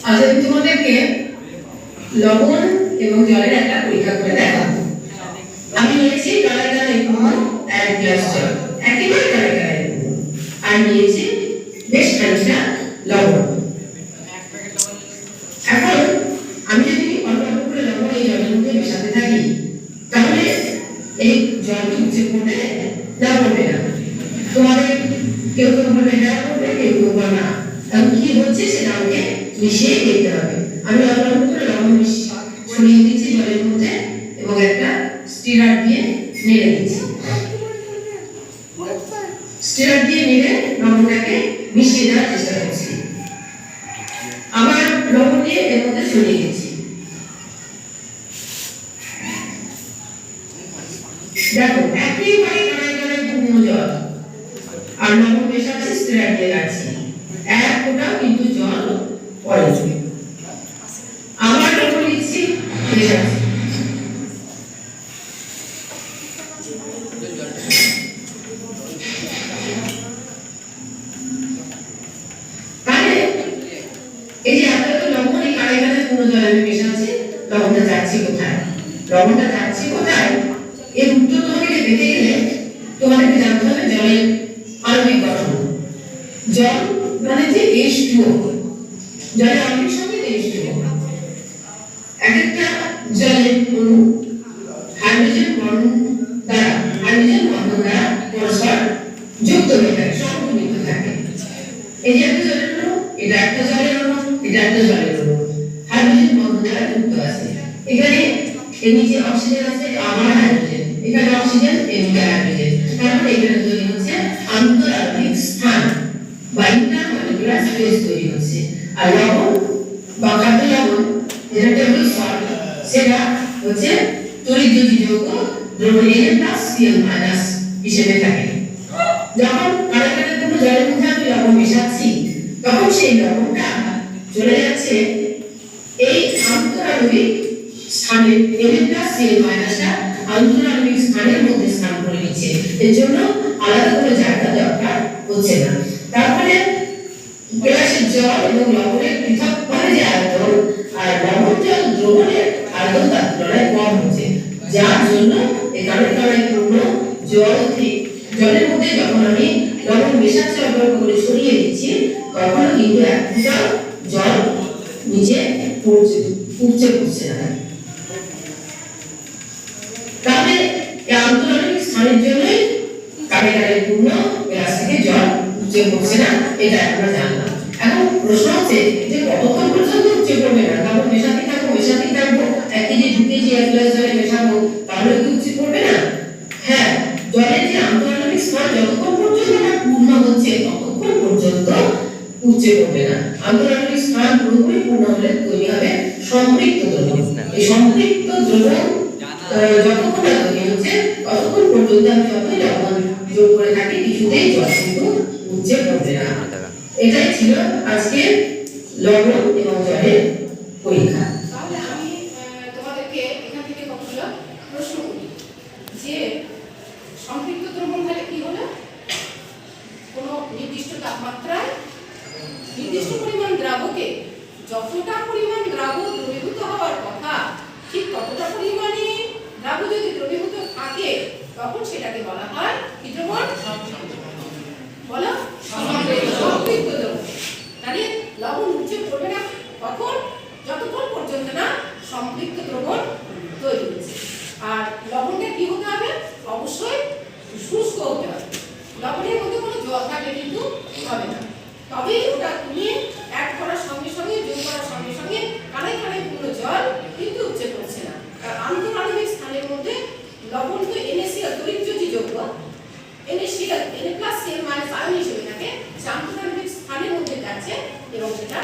আজ আমি তোমাদেরকে লবণ এবং জলের একটা পরীক্ষা করে দেখাবো। আমি নিয়েছি কালাই কালাই গুঁড়ো 1 গ্লাস জল, একেবারে কালাই কালাই গুঁড়ো, আর নিয়েছি বেশ খানিকটা লবণ। এখন আমি যদি অল্প অল্প করে লবণ এই জলের মধ্যে মেশাতে থাকি, তাহলে এই জল উপচে পড়বে না পড়বে না? তোমাদের কেউ কেউ বলবে হ্যাঁ পড়বে, কেউ কেউ বলবে না। এখন কি হচ্ছে সেটা আমাকে মিশিয়ে দেখতে হবে। আমি অল্প অল্প করে লবণ ছড়িয়ে দিচ্ছি জলের মধ্যে এবং একটা স্টিরার দিয়ে নেড়ে দিচ্ছি। স্টিরার দিয়ে নেড়ে লবণটাকে মিশিয়ে দেওয়ার চেষ্টা করছি। আবার লবণ দিয়ে এর মধ্যে ছড়িয়ে দিচ্ছি। দেখো একেবারে কানায় কানায় গুঁড়ো জল আর লবণ মেশাচ্ছি, স্টিরার দিয়ে রাখছি, এক ফোঁটাও কিন্তু জল পড়েছে। আবার লবণ দিচ্ছি, মেশাচ্ছি। তাহলে এই যে এত লবণ এই কানায় কানায় গুঁড়ো জল আমি মেশাচ্ছি, লবণটা যাচ্ছে কোথায়? লবণটা যাচ্ছে কোথায়? এর উত্তর তোমাকে পেতে গেলে তোমাদেরকে জানতে হবে জলের আণবিক গঠন। জল মানে যে H2O, জলের আণবিক সংকেত H2O। এক একটা জলের অণু হাইড্রোজেন বন্ধন দ্বারা পরস্পর যুক্ত হয়ে থাকে, সংযুক্ত থাকে। এই যে একটা জলের অণু, এটা একটা জলের অণু, এটা একটা জলের অণু, হাইড্রোজেন বন্ধন দ্বারা যুক্ত আছে। এখানে এর নিচে অক্সিজেন আছে, আবার হাইড্রোজেন, এখানে অক্সিজেন, এখানে হাইড্রোজেন। তারপরে এখানে তৈরি হচ্ছে আন্তঃআণবিক স্থান বা ইন্টারমলিকুলার স্পেস তৈরি হচ্ছে। আর লবণ বা খাদ্য লবণ, যেটা টেবিল সল্ট, সেটা হচ্ছে তড়িৎদ্যুতি যৌগ দ্রবণ Na+Cl- হিসেবে থাকে। যখন কানায় কানায় কোনো জলের মধ্যে আমি লবণ মেশাচ্ছি, তখন সেই লবণটা চলে যাচ্ছে এই আন্তঃআণবিক স্থানে, Na+Cl- আন্তঃআণবিক স্থানের মধ্যে স্থান করে নিচ্ছে। এর জন্য আলাদা করে জায়গা দরকার হচ্ছে না। তারপরে গ্লাসের জল এবং লবণের পৃথকভাবে যে আয়তন আর লবণ জল দ্রবণের আয়তন তার তুলনায় কম হচ্ছে, যার জন্য এই কানায় কানায় পূর্ণ জলের মধ্যে যখন আমি লবণ মেশাচ্ছি, অল্প অল্প করে ছড়িয়ে দিচ্ছি, তখন কিন্তু এক ফোঁটা জল নিচে উপচে পড়ছে না। তাহলে এই আন্তঃআণবিক স্থানের জন্যই কানায় কানায় পূর্ণ গ্লাস থেকে জল উপচে পড়ছে না, এটা আমরা জানলাম। এখন প্রশ্ন হচ্ছে যে কতক্ষণ পর্যন্ত উপচে পড়বে না? তারপর মেশাতেই থাকবো, 1 কেজি 2 কেজি 1 গ্লাস জলে মেশাবো, তাহলে কি উপচে পড়বে না? হ্যাঁ, জলের যে আন্তঃআণবিক স্থান যতক্ষণ পর্যন্ত না পূর্ণ হচ্ছে ততক্ষণ পর্যন্ত উপচে পড়বে না। আন্তঃআণবিক স্থান পুরোপুরি পূর্ণ হলে তৈরি হবে সম্পৃক্ত দ্রবণ। এই সম্পৃক্ত দ্রবণ যতক্ষণ না তৈরি হচ্ছে ততক্ষণ পর্যন্ত আমি যতই লবণ যোগ করে থাকি, কিছুতেই জল কিন্তু উপচে পড়বে না। এটাই ছিল আজকে লবণ এবং জলের পরীক্ষা। তাহলে আমি তোমাদেরকে এখান থেকে কতগুলো প্রশ্ন করি যে সম্পৃক্ত দ্রবণ হলে কি হলো? কোনো নির্দিষ্ট তাপমাত্রায় নির্দিষ্ট পরিমাণ দ্রাবকে যতটা পরিমাণ দ্রাব দ্রবীভূত হওয়ার কথা, ঠিক ততটা পরিমাণে দ্রাব যদি দ্রবীভূত থাকে, তখন সেটাকে বলা হয় কি দ্রবণ? বলো, সম্পৃক্ত দ্রবণ। তাহলে লবণ উপচে পড়বে না কখন? যতক্ষণ পর্যন্ত না সম্পৃক্ত দ্রবণ তৈরি হচ্ছে। আর লবণটা কি হতে হবে? অবশ্যই শুষ্ক হতে হবে। লবণের মধ্যে কোনো জল থাকলে কিন্তু হবে না। তবে ওটা তুমি অ্যাড করার সঙ্গে সঙ্গে, যোগ করার সঙ্গে সঙ্গে কানায় কানায় পুরো জল কিন্তু উপচে পড়ছে না। আর আন্তঃআণবিক স্থানের মধ্যে লবণ তো NaCl তড়িৎদ্যুতি যৌগ, Na+Cl- আয়ন হিসেবে থাকে, আন্তঃআণবিক স্থানের মধ্যে যাচ্ছে এবং সেটা